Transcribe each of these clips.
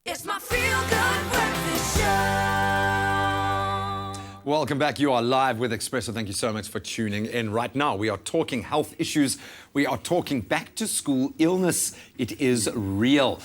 It's my feel-good breakfast show. Welcome back. You are live with Expresso. Thank you so much for tuning in. Right now, we are talking health issues. We are talking back-to-school illness. It is real.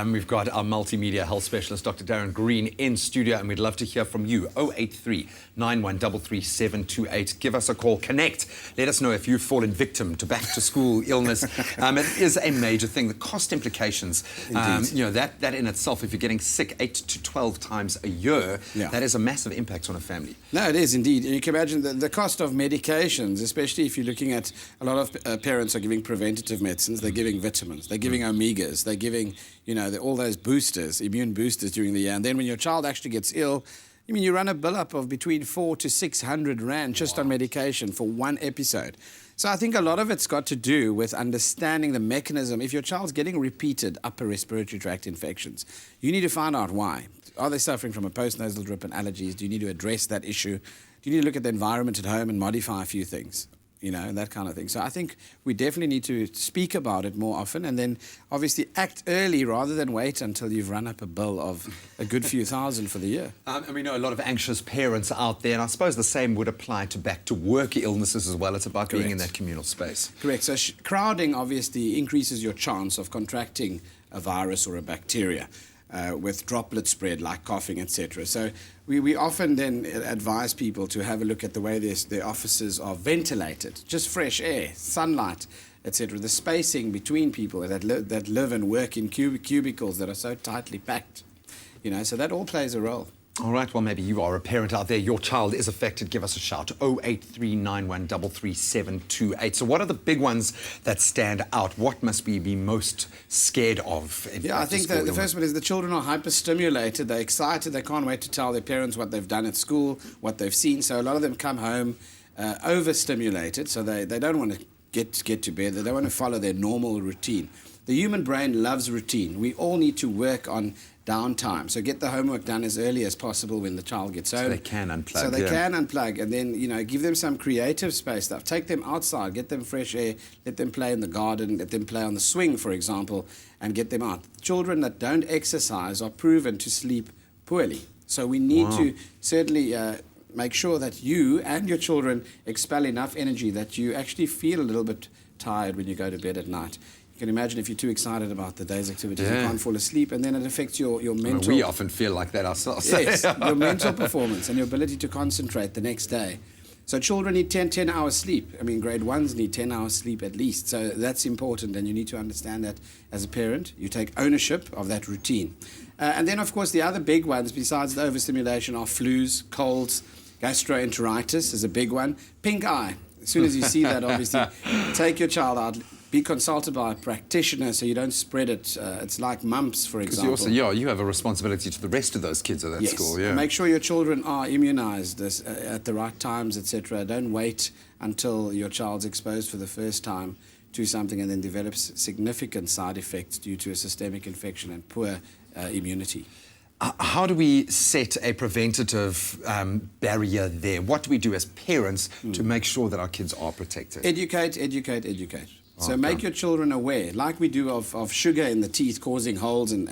We've got our multimedia health specialist, Dr. Darren Green, in studio, and we'd love to hear from you. 083 9133 728. Give us a call. Connect. Let us know if you've fallen victim to back-to-school illness. It is a major thing. The cost implications, that in itself, if you're getting sick 8 to 12 times a year, that is a massive impact on a family. No, it is indeed. And you can imagine the cost of medications, especially if you're looking at a lot of parents are giving preventative medicines, they're giving vitamins, they're giving omegas, they're giving, all those boosters, immune boosters during the year. And then when your child actually gets ill, you run a bill up of between 400 to 600 rand just on medication for one episode. So I think a lot of it's got to do with understanding the mechanism. If your child's getting repeated upper respiratory tract infections, you need to find out why. Are they suffering from a postnasal drip and allergies? Do you need to address that issue? Do you need to look at the environment at home and modify a few things? And that kind of thing. So I think we definitely need to speak about it more often and then obviously act early rather than wait until you've run up a bill of a good few thousand for the year. And we know a lot of anxious parents out there, and I suppose the same would apply to back-to-work illnesses as well. It's about being in that communal space. Correct. So crowding obviously increases your chance of contracting a virus or a bacteria. With droplet spread like coughing, etc. So we often then advise people to have a look at the way their offices are ventilated, just fresh air, sunlight, etc. The spacing between people that live and work in cubicles that are so tightly packed, so that all plays a role. All right, well, maybe you are a parent out there. Your child is affected. Give us a shout. 083 9133 728. So what are the big ones that stand out? What must we be most scared of? I think the first one is the children are hyperstimulated. They're excited. They can't wait to tell their parents what they've done at school, what they've seen. So a lot of them come home overstimulated. So they don't want to get to bed. They don't want to follow their normal routine. The human brain loves routine. We all need to work on downtime. So get the homework done as early as possible when the child gets home. So they can unplug. So they can unplug and then, give them some creative space stuff. Take them outside, get them fresh air, let them play in the garden, let them play on the swing, for example, and get them out. Children that don't exercise are proven to sleep poorly. So we need to certainly make sure that you and your children expel enough energy that you actually feel a little bit tired when you go to bed at night. You can imagine if you're too excited about the day's activities, you can't fall asleep, and then it affects your mental... we often feel like that ourselves. Yes, your mental performance and your ability to concentrate the next day. So children need 10 hours sleep. Grade 1s need 10 hours sleep at least. So that's important, and you need to understand that as a parent. You take ownership of that routine. And then, of course, the other big ones, besides the overstimulation, are flus, colds, gastroenteritis is a big one. Pink eye. As soon as you see that, obviously, take your child out. Be consulted by a practitioner so you don't spread it. It's like mumps, for example. Because you also, you have a responsibility to the rest of those kids at that school. Yes, make sure your children are immunized at the right times, etc. Don't wait until your child's exposed for the first time to something and then develops significant side effects due to a systemic infection and poor immunity. How do we set a preventative barrier there? What do we do as parents to make sure that our kids are protected? Educate. So make your children aware, like we do of sugar in the teeth causing holes and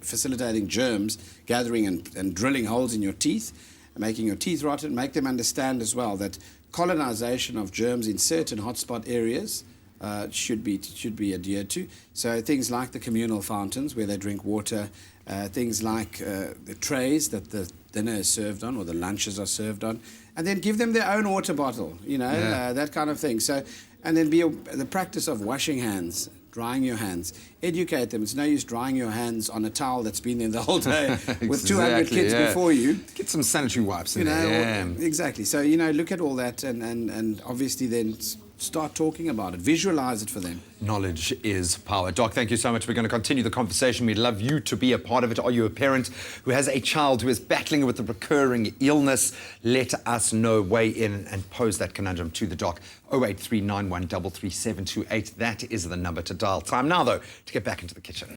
facilitating germs, gathering and drilling holes in your teeth, making your teeth rotten. Make them understand as well that colonization of germs in certain hotspot areas should be adhered to. So things like the communal fountains where they drink water, things like the trays that the dinner is served on or the lunches are served on, and then give them their own water bottle, that kind of thing. So, and then the practice of washing hands, drying your hands. Educate them. It's no use drying your hands on a towel that's been there the whole day with 200 kids before you. Get some sanitary wipes in there. Exactly. So, look at all that and obviously then start talking about it. Visualize it for them. Knowledge is power. Doc, thank you so much. We're going to continue the conversation. We'd love you to be a part of it. Are you a parent who has a child who is battling with a recurring illness? Let us know. Weigh in and pose that conundrum to the doc. 083 9133 728. That is the number to dial. Time now, though, to get back into the kitchen.